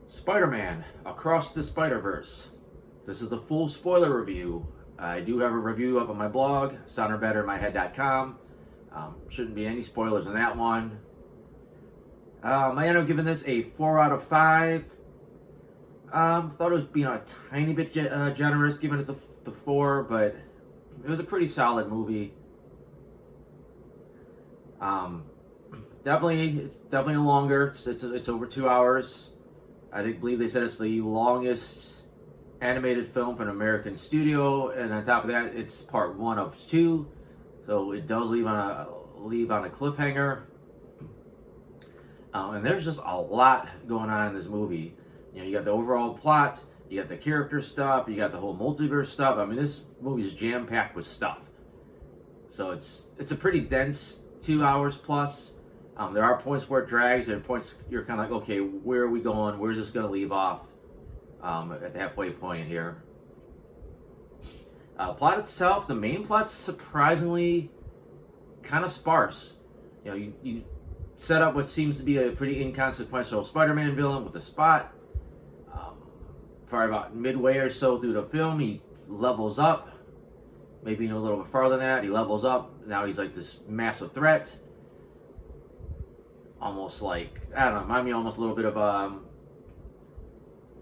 Spider-Man Across the Spider-Verse. This is the full spoiler review. I do have a review up on my blog, soundarbetterinmyhead.com. Shouldn't be any spoilers on that one. I ended up giving this a 4 out of 5. Thought it was being a tiny bit generous giving it the 4, but it was a pretty solid movie. It's definitely longer. It's over 2 hours. Believe they said it's the longest animated film from an American studio, and on top of that, it's part 1 of 2, so it does leave on a cliffhanger. And there's just a lot going on in this movie. You know, you got the overall plot, you got the character stuff, you got the whole multiverse stuff. I mean, this movie is jam packed with stuff. So it's a pretty dense 2 hours plus. There are points where it drags. There are points you're kind of like, okay, where are we going? Where's this going to leave off? At the halfway point here. Plot itself, the main plot's surprisingly kind of sparse. You know, you set up what seems to be a pretty inconsequential Spider-Man villain with a Spot. For about midway or so through the film, he levels up. Maybe a little bit farther than that, he levels up. Now he's like this massive threat. Almost like, I don't know, remind me almost a little bit of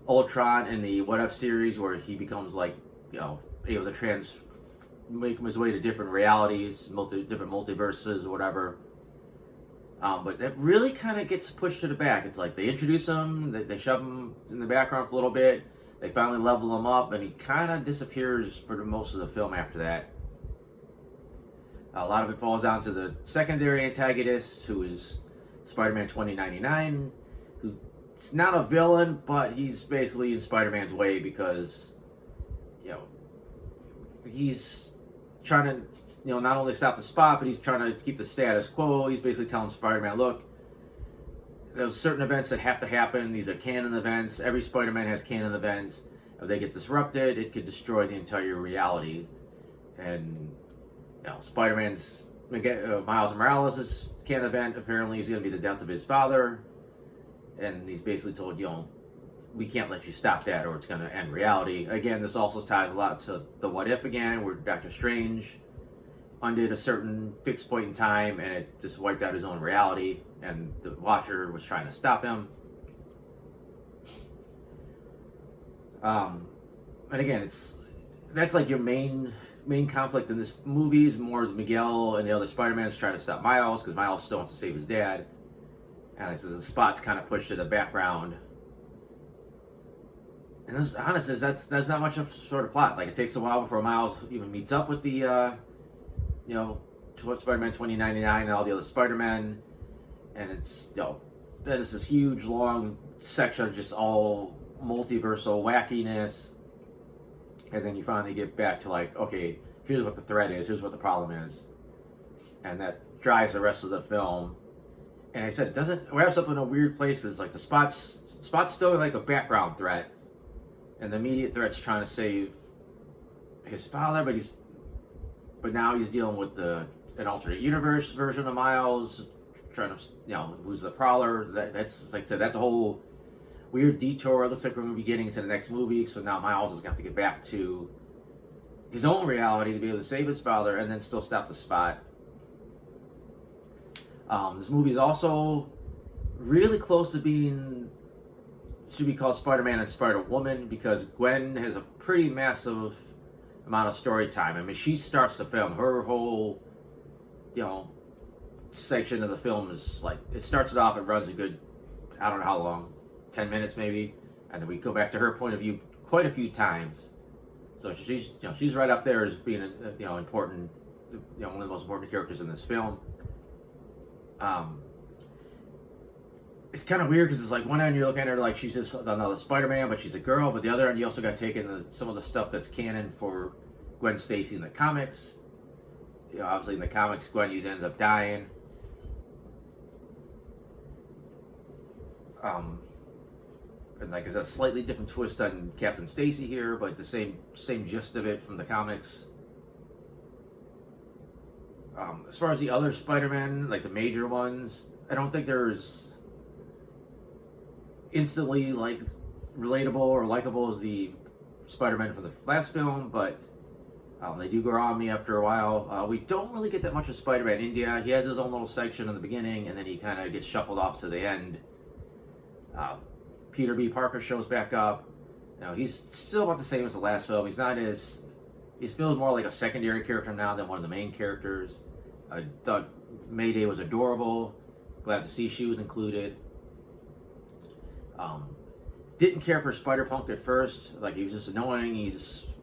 Ultron in the What If series, where he becomes like, you know, able to make his way to different realities, different multiverses or whatever. But that really kind of gets pushed to the back. It's like they introduce him, they shove him in the background for a little bit, they finally level him up, and he kind of disappears for the most of the film after that. A lot of it falls down to the secondary antagonist, who is Spider-Man 2099, who it's not a villain, but he's basically in Spider-Man's way because, you know, he's trying to, you know, not only stop the Spot, but he's trying to keep the status quo. He's basically telling Spider-Man, look, there's certain events that have to happen. These are canon events. Every Spider-Man has canon events. If they get disrupted, it could destroy the entire reality. And, you know, Miles Morales' canon event apparently is going to be the death of his father. And he's basically told, you know, we can't let you stop that or it's going to end reality. Again, this also ties a lot to the What If again, where Doctor Strange undid a certain fixed point in time and it just wiped out his own reality, and the Watcher was trying to stop him. And again, that's like your main conflict in this movie is more Miguel and the other Spider-Mans trying to stop Miles, because Miles still wants to save his dad. And like I said, the Spot's kind of pushed to the background. And honestly, that's not much of sort of plot. Like, it takes a while before Miles even meets up with the, you know, Spider-Man 2099 and all the other Spider-Men. And it's, you know, then it's this huge, long section of just all multiversal wackiness. And then you finally get back to, like, okay, here's what the threat is, here's what the problem is. And that drives the rest of the film. And I said, it wraps up in a weird place, because, like, the Spot's still like a background threat. And the immediate threat's trying to save his father, but now he's dealing with an alternate universe version of Miles, trying to, you know, who's the Prowler. That's like I said, that's a whole weird detour. It looks like we're going to be getting into the next movie, so now Miles is going to have to get back to his own reality to be able to save his father and then still stop the Spot. This movie is also really close to should be called Spider-Man and Spider-Woman, because Gwen has a pretty massive amount of story time. I mean, she starts the film. Her whole, you know, section of the film is like, it starts it off, it runs a good, I don't know how long, 10 minutes maybe, and then we go back to her point of view quite a few times. So she's right up there as being a, important, one of the most important characters in this film. It's kind of weird because it's like, one end you're looking at her like she's just another Spider-Man, but she's a girl. But the other end, you also got taken some of the stuff that's canon for Gwen Stacy in the comics. You know, obviously in the comics, Gwen usually ends up dying. And like, it's a slightly different twist on Captain Stacy here, but the same gist of it from the comics. As far as the other Spider-Man, like the major ones, I don't think there's instantly like relatable or likable as the Spider-Man from the last film, but they do grow on me after a while. We don't really get that much of Spider-Man India. He has his own little section in the beginning, and then he kind of gets shuffled off to the end. Peter B. Parker shows back up. You know, he's still about the same as the last film. He feels more like a secondary character now than one of the main characters. I thought Mayday was adorable. Glad to see she was included. Didn't care for Spider-Punk at first. Like, he was just annoying.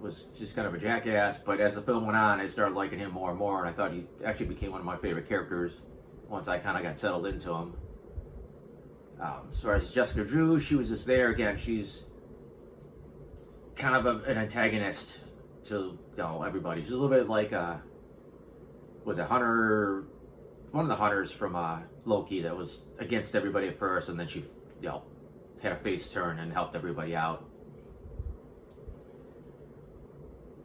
Was just kind of a jackass. But as the film went on, I started liking him more and more. And I thought he actually became one of my favorite characters once I kind of got settled into him. As far as Jessica Drew, she was just there. Again, she's kind of an antagonist to everybody. She's a little bit like was it Hunter, one of the Hunters from Loki that was against everybody at first, and then she had a face turn and helped everybody out.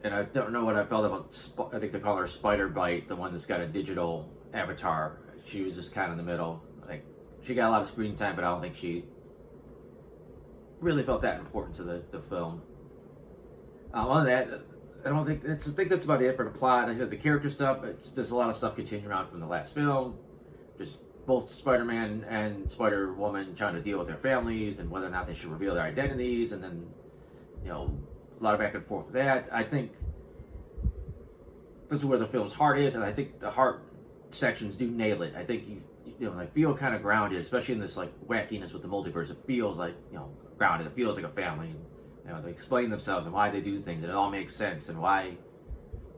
And I don't know what I felt about, I think they call her Spider Bite, the one that's got a digital avatar. She was just kind of in the middle. Like, she got a lot of screen time, but I don't think she really felt that important to the film. Other than that, I think that's about it for the plot. I said the character stuff, it's just a lot of stuff continuing on from the last film. Just both Spider-Man and Spider-Woman trying to deal with their families and whether or not they should reveal their identities, and then, a lot of back and forth with that. I think this is where the film's heart is, and I think the heart sections do nail it. I think I feel kind of grounded, especially in this like wackiness with the multiverse. It feels like grounded. It feels like a family. They explain themselves and why they do things, and it all makes sense, and why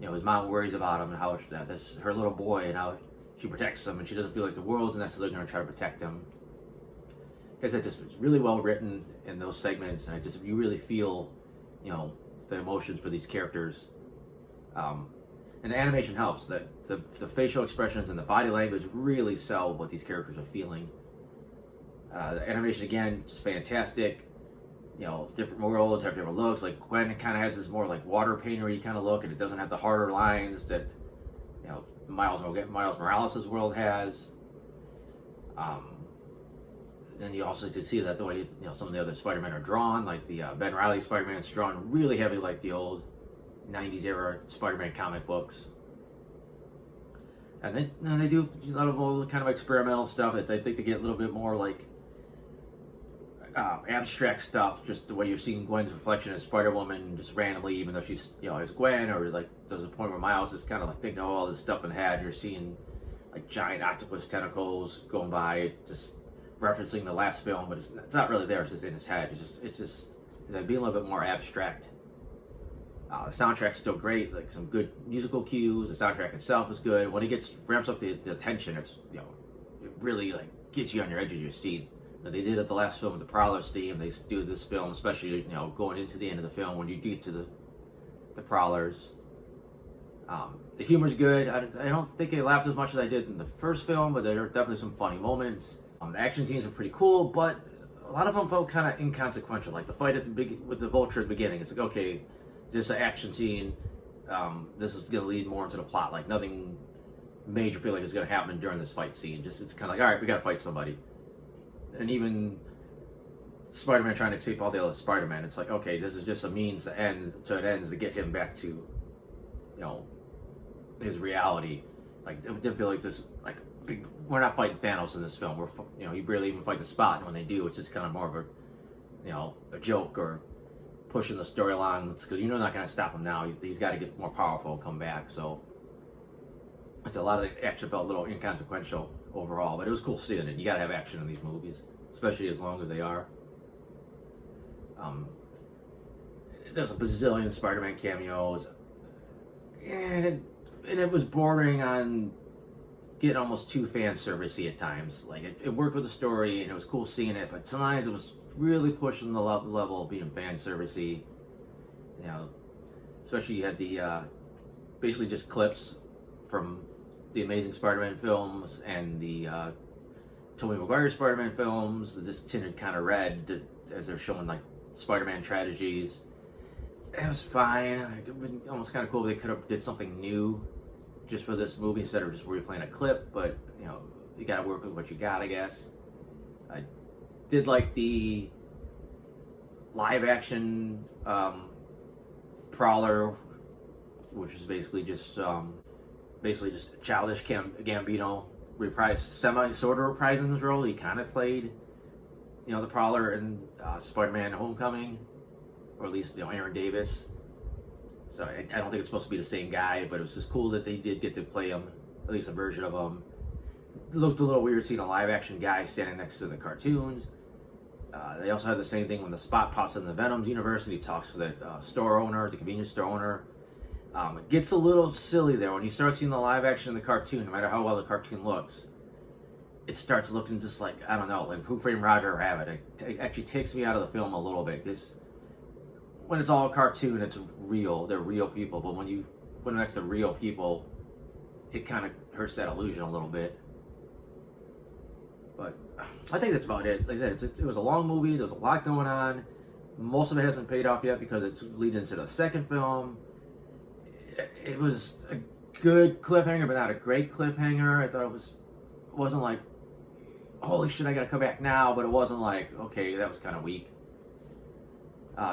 his mom worries about him, and how that's her little boy, and how she protects him, and she doesn't feel like the world's necessarily going to try to protect him. I guess it's really well written in those segments, and you really feel the emotions for these characters, and the animation helps. That the facial expressions and the body language really sell what these characters are feeling. The animation again is fantastic. Different worlds have different looks. Like, Gwen kind of has this more like water paintery kind of look, and it doesn't have the harder lines that Miles Morales' world has. And you also see that the way some of the other Spider-Men are drawn, like the Ben Reilly Spider-Man is drawn really heavy like the old 90s era Spider-Man comic books. And then they do a lot of kind of experimental stuff. I think they get a little bit more like abstract stuff, just the way you're seeing Gwen's reflection as Spider-Woman just randomly, even though she's as Gwen, or like there's a point where Miles is kind of like thinking of all this stuff in head, and you're seeing like giant octopus tentacles going by, just referencing the last film, but it's not really there. It's just in his head. It's like being a little bit more abstract. The soundtrack's still great, like some good musical cues. The soundtrack itself is good. When it ramps up the tension, it's it really like gets you on your edge of your seat. They did it the last film with the Prowlers theme. They do this film, especially going into the end of the film when you get to the Prowlers. The humor's good. I don't think I laughed as much as I did in the first film, but there are definitely some funny moments. The action scenes are pretty cool, but a lot of them felt kind of inconsequential. Like the fight with the Vulture at the beginning. It's like, okay, this is an action scene. This is going to lead more into the plot. Like nothing major feel like is going to happen during this fight scene. It's kind of like, all right, we got to fight somebody. And even Spider-Man trying to escape all the other Spider-Man, it's like, okay, this is just a means to an end to get him back to, his reality. Like, it didn't feel like this, like, we're not fighting Thanos in this film. You barely even fight the Spot, and when they do, it's just kind of more of a joke or pushing the story along, because you're not going to stop him now. He's got to get more powerful and come back. So it's a lot of the action felt a little inconsequential overall, but it was cool seeing it. You got to have action in these movies, especially as long as they are. There's a bazillion Spider-Man cameos, and it was bordering on getting almost too fan servicey at times. Like it worked with the story, and it was cool seeing it, but sometimes it was really pushing the level of being fan servicey. Especially you had the basically just clips from the Amazing Spider-Man films and the Tobey Maguire Spider-Man films, this tinted kind of red as they're showing like Spider-Man tragedies. It was fine. It would have been almost kind of cool if they could have did something new just for this movie instead of just replaying a clip, but you gotta work with what you got, I guess. I did like the live action Prowler, which is basically just Childish Gambino sort of reprising his role. He kind of played, the Prowler in Spider-Man: Homecoming, or at least Aaron Davis. So I don't think it's supposed to be the same guy, but it was just cool that they did get to play him, at least a version of him. It looked a little weird seeing a live action guy standing next to the cartoons. They also have the same thing when the Spot pops in the Venom's universe and he talks to the store owner, the convenience store owner. It gets a little silly there when you start seeing the live action in the cartoon. No matter how well the cartoon looks, it starts looking just like, I don't know, like Who Framed Roger Rabbit. It actually takes me out of the film a little bit, because when it's all a cartoon, it's real. They're real people. But when you put them next to real people, it kind of hurts that illusion a little bit. But I think that's about it. Like I said, it was a long movie. There was a lot going on. Most of it hasn't paid off yet because it's leading into the second film. It was a good cliffhanger, but not a great cliffhanger. I thought it wasn't like, holy shit, I gotta come back now. But it wasn't like, okay, that was kind of weak.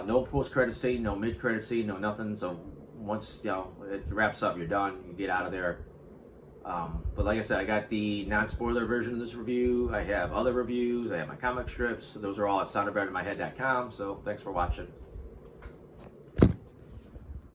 No post-credit scene, no mid-credit scene, no nothing. So once it wraps up, you're done. You get out of there. But like I said, I got the non-spoiler version of this review. I have other reviews. I have my comic strips. Those are all at soundedbetterinmyhead.com. So thanks for watching.